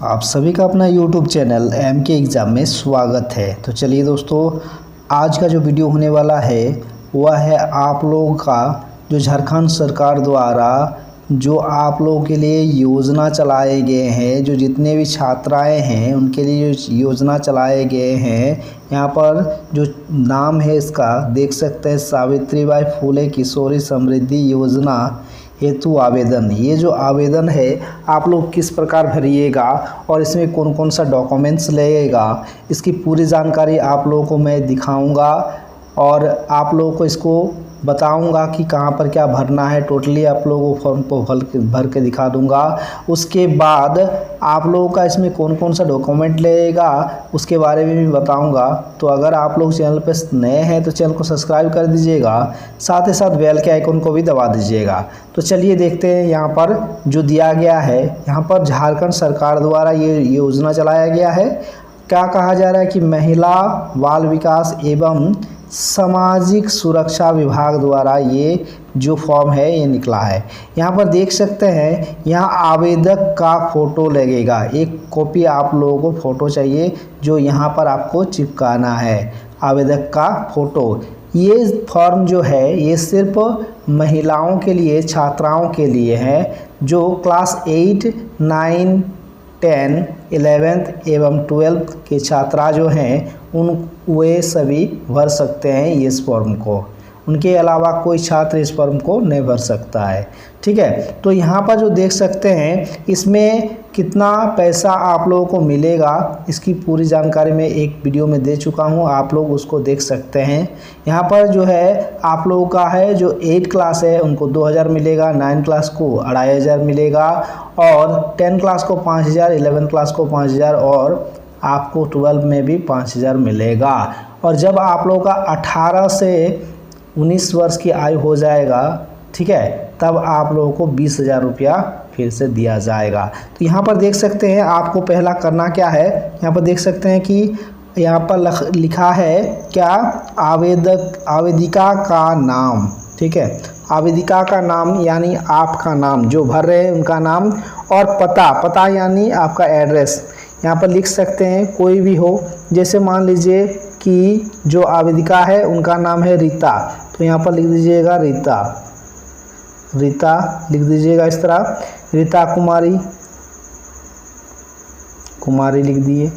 आप सभी का अपना YouTube चैनल MK एग्ज़ाम में स्वागत है। तो चलिए दोस्तों, आज का जो वीडियो होने वाला है वह है आप लोगों का जो झारखंड सरकार द्वारा जो आप लोगों के लिए योजना चलाए गए हैं, जो जितने भी छात्राएं हैं उनके लिए जो योजना चलाए गए हैं, यहाँ पर जो नाम है इसका देख सकते हैं, सावित्रीबाई फुले किशोरी समृद्धि योजना हेतु आवेदन। ये जो आवेदन है आप लोग किस प्रकार भरिएगा और इसमें कौन कौन सा डॉक्यूमेंट्स लगेगा, इसकी पूरी जानकारी आप लोगों को मैं दिखाऊंगा और आप लोगों को इसको बताऊंगा कि कहाँ पर क्या भरना है। टोटली आप लोगों को फॉर्म को भर के दिखा दूंगा। उसके बाद आप लोगों का इसमें कौन कौन सा डॉक्यूमेंट लगेगा उसके बारे में भी बताऊंगा। तो अगर आप लोग चैनल पर नए हैं तो चैनल को सब्सक्राइब कर दीजिएगा, साथ ही साथ बेल के आइकन को भी दबा दीजिएगा। तो चलिए देखते हैं यहाँ पर जो दिया गया है। यहाँ पर झारखंड सरकार द्वारा ये योजना चलाया गया है। क्या कहा जा रहा है कि महिला बाल विकास एवं सामाजिक सुरक्षा विभाग द्वारा ये जो फॉर्म है ये निकला है। यहाँ पर देख सकते हैं, यहाँ आवेदक का फ़ोटो लगेगा। एक कॉपी आप लोगों को फ़ोटो चाहिए जो यहाँ पर आपको चिपकाना है, आवेदक का फ़ोटो। ये फॉर्म जो है ये सिर्फ महिलाओं के लिए, छात्राओं के लिए है जो क्लास 8, 9, 10, 11 एवं 12 के छात्रा जो हैं वे सभी भर सकते हैं इस फॉर्म को। उनके अलावा कोई छात्र इस फॉर्म को नहीं भर सकता है। ठीक है, तो यहाँ पर जो देख सकते हैं इसमें कितना पैसा आप लोगों को मिलेगा इसकी पूरी जानकारी मैं एक वीडियो में दे चुका हूँ, आप लोग उसको देख सकते हैं। यहाँ पर जो है आप लोगों का है जो 8 क्लास है उनको 2000 मिलेगा, 9 क्लास को 2500 मिलेगा और 10 क्लास को 5000, 11 क्लास को 5000 और आपको 12 में भी 5000 मिलेगा। और जब आप लोगों का 18 से 19 वर्ष की आयु हो जाएगा, ठीक है, तब आप लोगों को 20,000 रुपया फिर से दिया जाएगा। तो यहाँ पर देख सकते हैं आपको पहला करना क्या है। यहाँ पर देख सकते हैं कि यहाँ पर लिखा है क्या, आवेदिका का नाम। ठीक है, आवेदिका का नाम यानी आपका नाम, जो भर रहे हैं उनका नाम, और पता यानी आपका एड्रेस यहाँ पर लिख सकते हैं, कोई भी हो। जैसे मान लीजिए कि जो आवेदिका है उनका नाम है रीता, तो यहाँ पर लिख दीजिएगा रीता लिख दीजिएगा इस तरह, रीता कुमारी लिख दिए।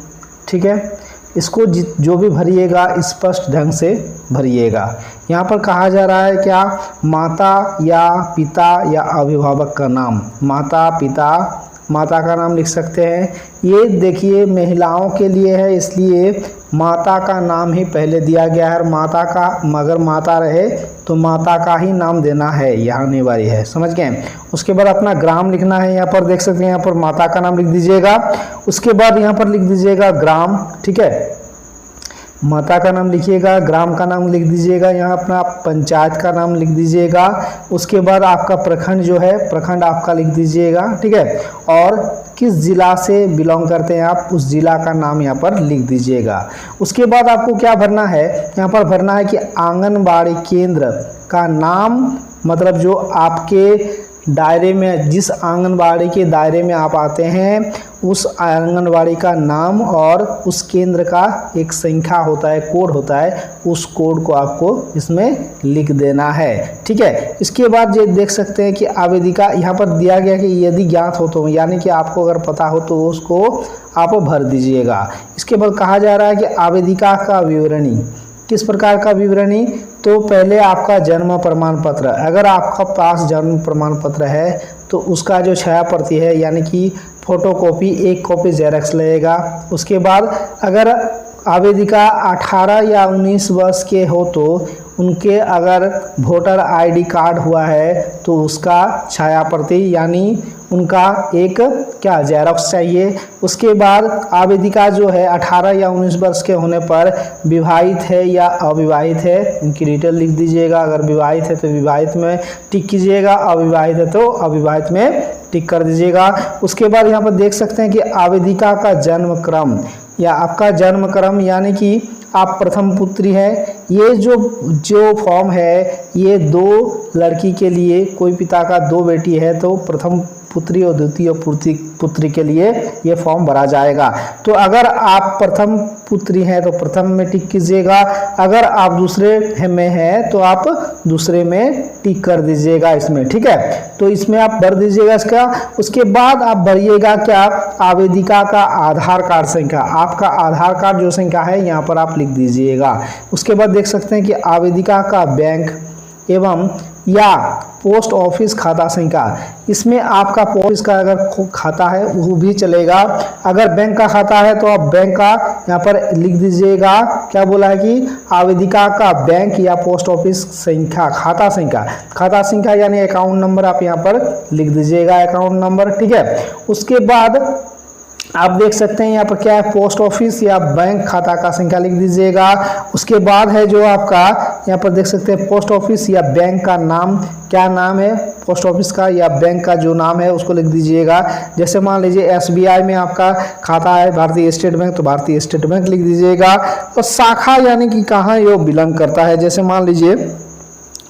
ठीक है, इसको जो भी भरिएगा स्पष्ट ढंग से भरिएगा। यहाँ पर कहा जा रहा है क्या, माता या पिता या अभिभावक का नाम, माता का नाम लिख सकते हैं। ये देखिए महिलाओं के लिए है इसलिए माता का नाम ही पहले दिया गया है। माता का, अगर माता रहे तो माता का ही नाम देना है, यहाँ आने वाली है, समझ गए। उसके बाद अपना ग्राम लिखना है। यहाँ पर देख सकते हैं, यहाँ पर माता का नाम लिख दीजिएगा। उसके बाद यहाँ पर लिख दीजिएगा ग्राम। ठीक है, माता का नाम लिखिएगा, ग्राम का नाम लिख दीजिएगा, यहाँ अपना पंचायत का नाम लिख दीजिएगा। उसके बाद आपका प्रखंड जो है, प्रखंड आपका लिख दीजिएगा। ठीक है, और किस ज़िला से बिलोंग करते हैं आप, उस ज़िला का नाम यहाँ पर लिख दीजिएगा। उसके बाद आपको क्या भरना है, यहाँ पर भरना है कि आंगनबाड़ी केंद्र का नाम, मतलब जो आपके दायरे में, जिस आंगनबाड़ी के दायरे में आप आते हैं उस आंगनबाड़ी का नाम और उस केंद्र का एक संख्या होता है, कोड होता है, उस कोड को आपको इसमें लिख देना है। ठीक है, इसके बाद ये देख सकते हैं कि आवेदिका, यहाँ पर दिया गया कि यदि ज्ञात हो तो, यानी कि आपको अगर पता हो तो उसको आप भर दीजिएगा। इसके बाद कहा जा रहा है कि आवेदिका का विवरणी, किस प्रकार का विवरणी, तो पहले आपका जन्म प्रमाण पत्र, अगर आपका पास जन्म प्रमाण पत्र है तो उसका जो छाया प्रति है यानी कि फोटोकॉपी, 1 कॉपी जेरॉक्स लगेगा। उसके बाद अगर आवेदिका 18 या 19 वर्ष के हो तो उनके अगर वोटर ID कार्ड हुआ है तो उसका छाया प्रति यानी उनका एक क्या जेरॉक्स चाहिए। उसके बाद आवेदिका जो है 18 या 19 वर्ष के होने पर विवाहित है या अविवाहित है, इनकी डिटेल लिख दीजिएगा। अगर विवाहित है तो विवाहित में टिक कीजिएगा, अविवाहित है तो अविवाहित में टिक कर दीजिएगा। उसके बाद यहाँ पर देख सकते हैं कि आवेदिका का जन्म क्रम या आपका जन्म क्रम यानी कि आप प्रथम पुत्री है। ये जो फॉर्म है ये 2 लड़की के लिए, कोई पिता का 2 बेटी है तो प्रथम पुत्री और द्वितीय पुत्री के लिए ये फॉर्म भरा जाएगा। तो अगर आप प्रथम पुत्री हैं तो प्रथम में टिक कीजिएगा, अगर आप दूसरे में हैं तो आप दूसरे में टिक कर दीजिएगा इसमें, ठीक है। तो इसमें आप भर दीजिएगा इसका। उसके बाद आप भरिएगा क्या, आवेदिका का आधार कार्ड संख्या, आपका आधार कार्ड जो संख्या है यहाँ पर आप लिख दीजिएगा। उसके बाद देख सकते हैं कि आवेदिका का बैंक एवं या पोस्ट ऑफिस खाता संख्या, इसमें आपका पोस्ट ऑफिस का अगर खाता है वो भी चलेगा, अगर बैंक का खाता है तो आप बैंक का यहाँ पर लिख दीजिएगा। क्या बोला है कि आवेदिका का बैंक या पोस्ट ऑफिस संख्या, खाता संख्या यानी अकाउंट नंबर आप यहाँ पर लिख दीजिएगा, अकाउंट नंबर, ठीक है। उसके बाद आप देख सकते हैं यहाँ पर क्या है, पोस्ट ऑफिस या बैंक खाता का संख्या लिख दीजिएगा। उसके बाद है जो आपका यहाँ पर देख सकते हैं पोस्ट ऑफिस या बैंक का नाम, क्या नाम है पोस्ट ऑफिस का या बैंक का जो नाम है उसको लिख दीजिएगा। जैसे मान लीजिए एसबीआई में आपका खाता है भारतीय स्टेट बैंक, तो भारतीय स्टेट बैंक लिख दीजिएगा। और शाखा यानी कि कहाँ ये बिलोंग करता है, जैसे मान लीजिए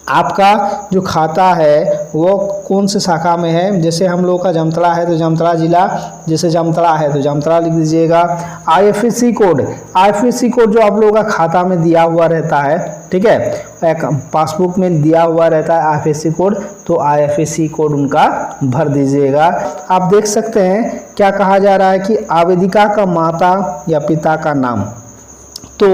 आपका जो खाता है वो कौन से शाखा में है, जैसे हम लोग का जामताड़ा है तो जामताड़ा जिला, जैसे जामताड़ा है तो जामताड़ा लिख दीजिएगा। आईएफएससी कोड जो आप लोगों का खाता में दिया हुआ रहता है, ठीक है, एक पासबुक में दिया हुआ रहता है आईएफएससी कोड, तो आईएफएससी कोड उनका भर दीजिएगा। आप देख सकते हैं क्या कहा जा रहा है कि आवेदिका का माता या पिता का नाम, तो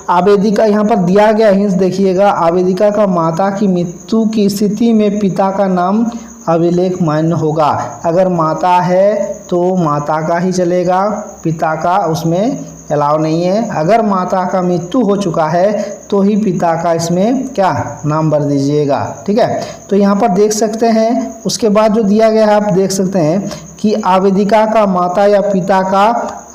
आवेदिका यहाँ पर दिया गया हिंस देखिएगा, आवेदिका का माता की मृत्यु की स्थिति में पिता का नाम अभिलेख मान्य होगा। अगर माता है तो माता का ही चलेगा, पिता का उसमें अलाउ नहीं है। अगर माता का मृत्यु हो चुका है तो ही पिता का इसमें क्या नाम भर दीजिएगा, ठीक है। तो यहाँ पर देख सकते हैं, उसके बाद जो दिया गया है आप देख सकते हैं कि आवेदिका का माता या पिता का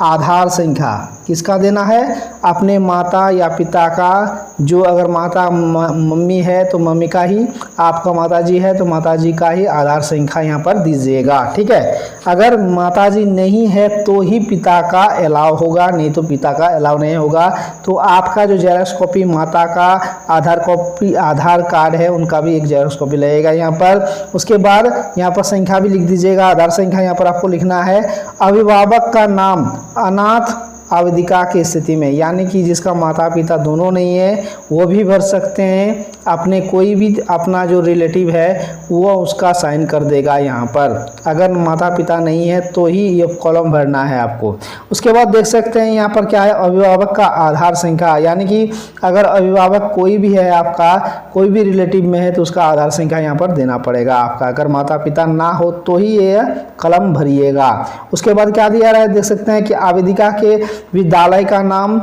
आधार संख्या किसका देना है, अपने माता या पिता का, जो अगर माता मम्मी है तो मम्मी का ही, आपका माताजी है तो माताजी का ही आधार संख्या यहाँ पर दीजिएगा, ठीक है। अगर माताजी नहीं है तो ही पिता का अलाउ होगा, नहीं तो पिता का अलाउ नहीं होगा। तो आपका जो जेरॉक्स कॉपी माता का आधार कार्ड है उनका भी एक जेरॉक्स कॉपी लगेगा यहाँ पर। उसके बाद यहाँ पर संख्या भी लिख दीजिएगा, आधार संख्या यहाँ पर आपको लिखना है। अभिभावक का नाम अनाथ आवेदिका की स्थिति में, यानी कि जिसका माता पिता दोनों नहीं है वो भी भर सकते हैं, अपने कोई भी अपना जो रिलेटिव है वो उसका साइन कर देगा यहाँ पर। अगर माता पिता नहीं है तो ही ये कॉलम भरना है आपको। उसके बाद देख सकते हैं यहाँ पर क्या है, अभिभावक का आधार संख्या, यानी कि अगर अभिभावक कोई भी है आपका, कोई भी रिलेटिव में है तो उसका आधार संख्या यहाँ पर देना पड़ेगा आपका। अगर माता पिता ना हो तो ही ये कलम भरिएगा। उसके बाद क्या दिया रहा है देख सकते हैं कि आवेदिका के विद्यालय का नाम,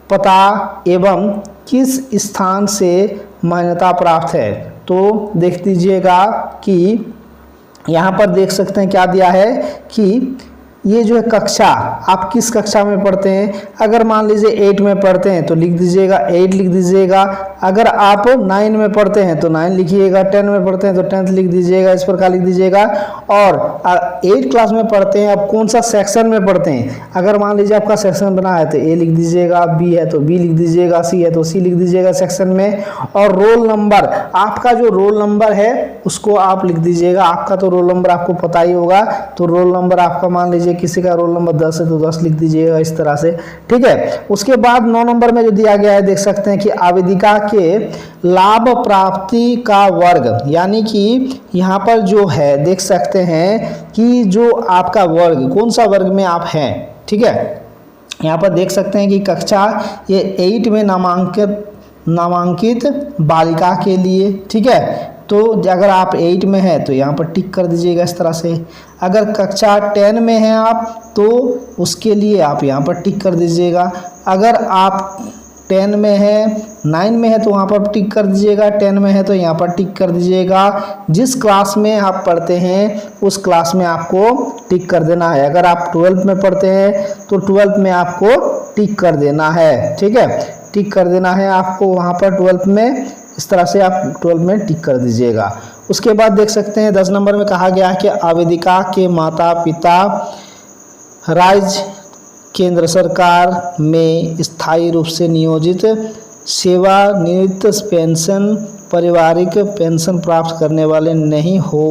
पता एवं किस स्थान से मान्यता प्राप्त है। तो देख दीजिएगा कि यहाँ पर देख सकते हैं क्या दिया है कि ये जो है कक्षा, आप किस कक्षा में पढ़ते हैं। अगर मान लीजिए 8 में पढ़ते हैं तो लिख दीजिएगा 8 लिख दीजिएगा। अगर आप 9 में पढ़ते हैं तो 9 लिखिएगा, 10 में पढ़ते हैं तो 10 लिख दीजिएगा, इस प्रकार लिख दीजिएगा। और 8 क्लास में पढ़ते हैं, आप कौन सा सेक्शन में पढ़ते हैं, अगर मान लीजिए आपका सेक्शन बना है तो ए लिख दीजिएगा, बी है तो बी लिख दीजिएगा, सी है तो सी लिख दीजिएगा सेक्शन में। और रोल नंबर, आपका जो रोल नंबर है उसको आप लिख दीजिएगा। आपका तो रोल नंबर आपको पता ही होगा, तो रोल नंबर आपका मान लीजिए किसी का रोल नंबर 10 है तो 10 लिख दीजिएगा इस तरह से, ठीक है। उसके बाद 9 नंबर में जो दिया गया है देख सकते हैं कि आवेदिका के लाभ प्राप्ति का वर्ग, यानी कि यहाँ पर जो है देख सकते हैं कि जो आपका वर्ग, कौन सा वर्ग में आप हैं, ठीक है। यहाँ पर देख सकते हैं कि कक्षा ये 8 में नामांकित बालिका के लिए, ठीक है। तो अगर आप 8 में हैं तो यहाँ पर टिक कर दीजिएगा इस तरह से। अगर कक्षा 10 में हैं आप तो उसके लिए आप यहाँ पर टिक कर दीजिएगा। अगर आप 10 में है, 9 में है तो वहाँ पर टिक कर दीजिएगा, 10 में है तो यहाँ पर टिक कर दीजिएगा। जिस क्लास में आप पढ़ते हैं उस क्लास में आपको टिक कर देना है। अगर आप 12th में पढ़ते हैं तो 12th में आपको टिक कर देना है, ठीक है, टिक कर देना है आपको वहाँ पर 12th में, इस तरह से आप 12 में टिक कर दीजिएगा। उसके बाद देख सकते हैं 10 नंबर में कहा गया है कि आवेदिका के माता पिता राज्य केंद्र सरकार में स्थायी रूप से नियोजित सेवानिवृत्त पेंशन पारिवारिक पेंशन प्राप्त करने वाले नहीं हो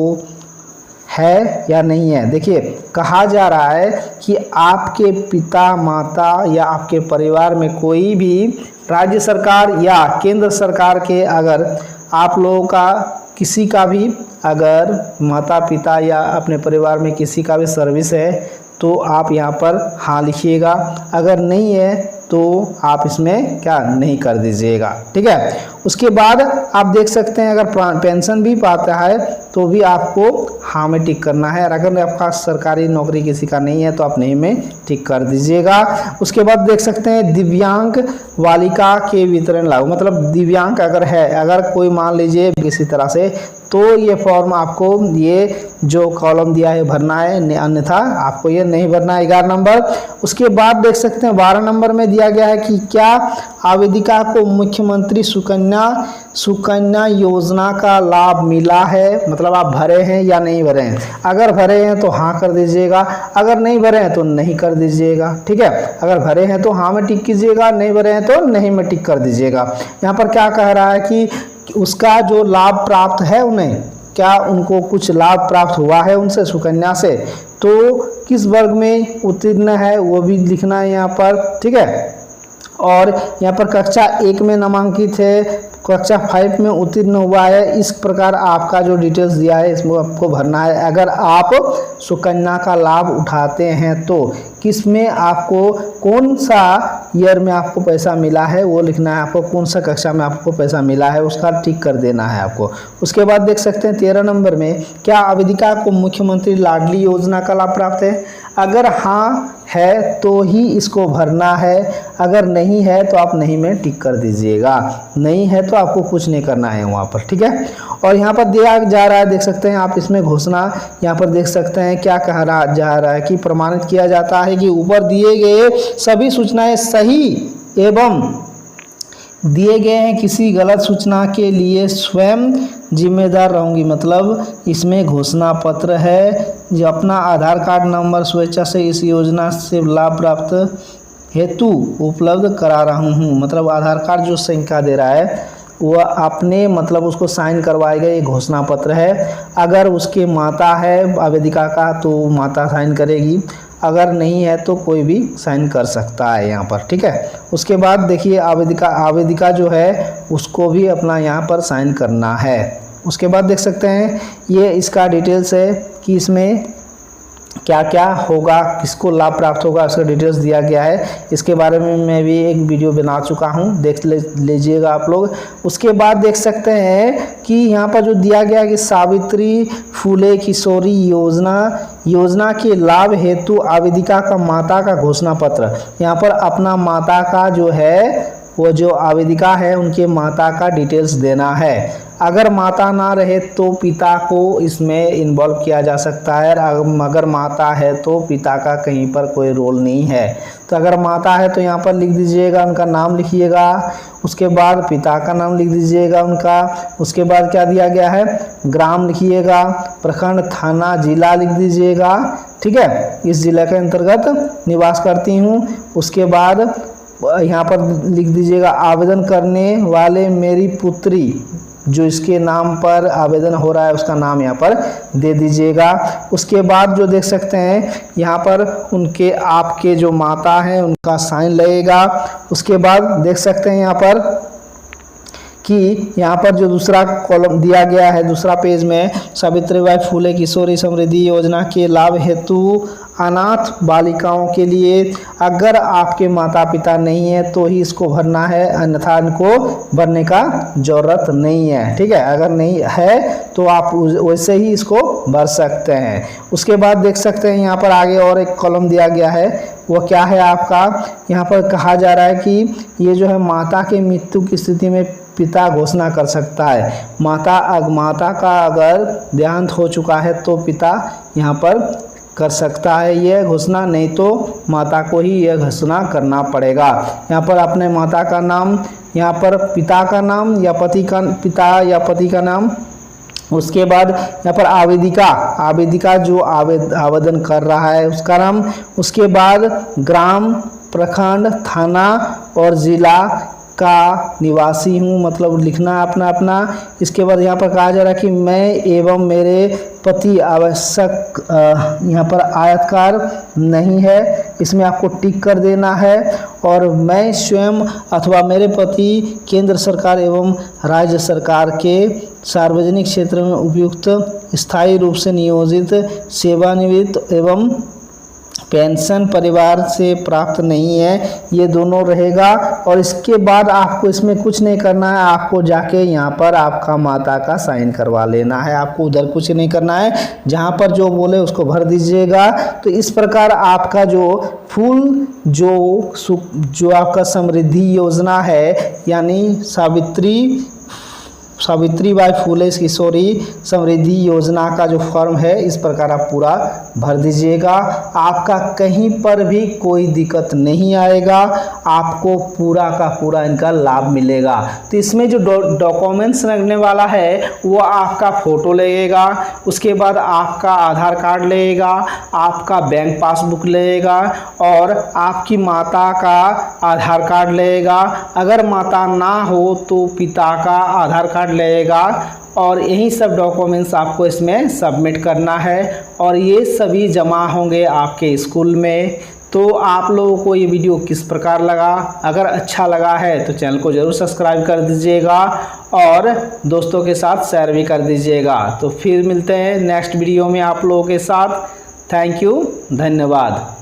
है या नहीं है। देखिए कहा जा रहा है कि आपके पिता माता या आपके परिवार में कोई भी राज्य सरकार या केंद्र सरकार के अगर आप लोगों का किसी का भी अगर माता पिता या अपने परिवार में किसी का भी सर्विस है तो आप यहाँ पर हाँ लिखिएगा, अगर नहीं है तो आप इसमें क्या नहीं कर दीजिएगा। ठीक है, उसके बाद आप देख सकते हैं अगर पेंशन भी पाता है तो भी आपको हाँ में टिक करना है, और अगर आपका सरकारी नौकरी किसी का नहीं है तो आप नहीं में टिक कर दीजिएगा। उसके बाद देख सकते हैं दिव्यांग बालिका के वितरण लागू, मतलब दिव्यांग अगर है, अगर कोई मान लीजिए किसी तरह से, तो ये फॉर्म आपको ये जो कॉलम दिया है भरना है, अन्यथा आपको ये नहीं भरना है। 11 नंबर। उसके बाद देख सकते हैं 12 नंबर में दिया गया है कि क्या आवेदिका को मुख्यमंत्री सुकन्या योजना का लाभ मिला है, मतलब आप भरे हैं या नहीं भरे हैं। अगर भरे हैं तो हाँ कर दीजिएगा, अगर नहीं भरे हैं तो नहीं कर दीजिएगा। ठीक है, अगर भरे हैं तो हाँ में टिक कीजिएगा, नहीं भरे हैं तो नहीं में टिक कर दीजिएगा। यहाँ पर क्या कह रहा है कि उसका जो लाभ प्राप्त है उन्हें, क्या उनको कुछ लाभ प्राप्त हुआ है उनसे सुकन्या से, तो किस वर्ग में उत्तीर्ण है वो भी लिखना है यहाँ पर। ठीक है, और यहाँ पर कक्षा 1 में नामांकित है, कक्षा 5 में उत्तीर्ण हुआ है, इस प्रकार आपका जो डिटेल्स दिया है इसमें आपको भरना है। अगर आप सुकन्या का लाभ उठाते हैं तो किस में आपको, कौन सा ईयर में आपको पैसा मिला है वो लिखना है आपको, कौन सा कक्षा में आपको पैसा मिला है उसका टिक कर देना है आपको। उसके बाद देख सकते हैं 13 नंबर में, क्या आवेदिका को मुख्यमंत्री लाडली योजना का लाभ प्राप्त है। अगर हाँ है तो ही इसको भरना है, अगर नहीं है तो आप नहीं में टिक कर दीजिएगा, नहीं है तो आपको कुछ नहीं करना है वहाँ पर। ठीक है, और यहाँ पर दिया जा रहा है, देख सकते हैं आप इसमें घोषणा यहाँ पर देख सकते हैं क्या कहा जा रहा है कि प्रमाणित किया जाता है कि ऊपर दिए गए सभी सूचनाएं सही एवं दिए गए हैं, किसी गलत सूचना के लिए स्वयं जिम्मेदार रहूंगी। मतलब इसमें घोषणा पत्र है जो अपना आधार कार्ड नंबर स्वेच्छा से इस योजना से लाभ प्राप्त हेतु उपलब्ध करा रहा हूँ, मतलब आधार कार्ड जो संख्या दे रहा है वह आपने मतलब उसको साइन करवाएगा, ये घोषणा पत्र है। अगर उसके माता है आवेदिका का तो माता साइन करेगी, अगर नहीं है तो कोई भी साइन कर सकता है यहाँ पर। ठीक है, उसके बाद देखिए आवेदिका जो है उसको भी अपना यहाँ पर साइन करना है। उसके बाद देख सकते हैं ये इसका डिटेल्स है कि इसमें क्या क्या होगा, किसको लाभ प्राप्त होगा, उसका डिटेल्स दिया गया है। इसके बारे में मैं भी एक वीडियो बना चुका हूँ, देख लीजिएगा आप लोग। उसके बाद देख सकते हैं कि यहाँ पर जो दिया गया है कि सावित्री फुले किशोरी योजना के लाभ हेतु आवेदिका का माता का घोषणा पत्र, यहाँ पर अपना माता का जो है वो जो आवेदिका है उनके माता का डिटेल्स देना है। अगर माता ना रहे तो पिता को इसमें इन्वॉल्व किया जा सकता है, अगर माता है तो पिता का कहीं पर कोई रोल नहीं है। तो अगर माता है तो यहाँ पर लिख दीजिएगा, उनका नाम लिखिएगा, उसके बाद पिता का नाम लिख दीजिएगा उनका। उसके बाद क्या दिया गया है, ग्राम लिखिएगा, प्रखंड, थाना, जिला लिख दीजिएगा। ठीक है, इस जिला के अंतर्गत निवास करती हूँ। उसके बाद यहाँ पर लिख दीजिएगा आवेदन करने वाले मेरी पुत्री, जो इसके नाम पर आवेदन हो रहा है उसका नाम यहाँ पर दे दीजिएगा। उसके बाद जो देख सकते हैं यहाँ पर उनके आपके जो माता हैं उनका साइन लगेगा। उसके बाद देख सकते हैं यहाँ पर कि यहाँ पर जो दूसरा कॉलम दिया गया है, दूसरा पेज में, सावित्रीबाई फुले किशोरी समृद्धि योजना के लाभ हेतु अनाथ बालिकाओं के लिए अगर आपके माता पिता नहीं है तो ही इसको भरना है, अन्यथा इनको भरने का जरूरत नहीं है। ठीक है, अगर नहीं है तो आप वैसे ही इसको भर सकते हैं। उसके बाद देख सकते हैं यहाँ पर आगे और एक कॉलम दिया गया है, वो क्या है आपका, यहाँ पर कहा जा रहा है कि ये जो है माता के मृत्यु की स्थिति में पिता घोषणा कर सकता है। माता का अगर देहांत हो चुका है तो पिता यहाँ पर कर सकता है ये घोषणा, नहीं तो माता को ही यह घोषणा करना पड़ेगा। यहाँ पर अपने माता का नाम, यहाँ पर पिता का नाम या पति का नाम। उसके बाद यहाँ पर आवेदिका जो आवेदन कर रहा है उसका नाम। उसके बाद ग्राम, प्रखंड, थाना और जिला का निवासी हूँ, मतलब लिखना अपना अपना। इसके बाद यहाँ पर कहा जा रहा है कि मैं एवं मेरे पति आवश्यक यहाँ पर आयतकार नहीं है, इसमें आपको टिक कर देना है। और मैं स्वयं अथवा मेरे पति केंद्र सरकार एवं राज्य सरकार के सार्वजनिक क्षेत्र में उपयुक्त स्थायी रूप से नियोजित, सेवानिवृत्त एवं पेंशन परिवार से प्राप्त नहीं है, ये दोनों रहेगा। और इसके बाद आपको इसमें कुछ नहीं करना है, आपको जाके यहाँ पर आपका माता का साइन करवा लेना है, आपको उधर कुछ नहीं करना है, जहाँ पर जो बोले उसको भर दीजिएगा। तो इस प्रकार आपका जो फुल जो आपका समृद्धि योजना है, यानी सावित्रीबाई फुले किशोरी समृद्धि योजना का जो फॉर्म है, इस प्रकार आप पूरा भर दीजिएगा। आपका कहीं पर भी कोई दिक्कत नहीं आएगा, आपको पूरा का पूरा इनका लाभ मिलेगा। तो इसमें जो डॉक्यूमेंट्स लगने वाला है वो आपका फ़ोटो लगेगा, उसके बाद आपका आधार कार्ड लगेगा, आपका बैंक पासबुक लगेगा और आपकी माता का आधार कार्ड लगेगा। अगर माता ना हो तो पिता का आधार कार्ड लगेगा। और यही सब डॉक्यूमेंट्स आपको इसमें सबमिट करना है और ये सभी जमा होंगे आपके स्कूल में। तो आप लोगों को ये वीडियो किस प्रकार लगा? अगर अच्छा लगा है तो चैनल को ज़रूर सब्सक्राइब कर दीजिएगा और दोस्तों के साथ शेयर भी कर दीजिएगा। तो फिर मिलते हैं नेक्स्ट वीडियो में आप लोगों के साथ। थैंक यू, धन्यवाद।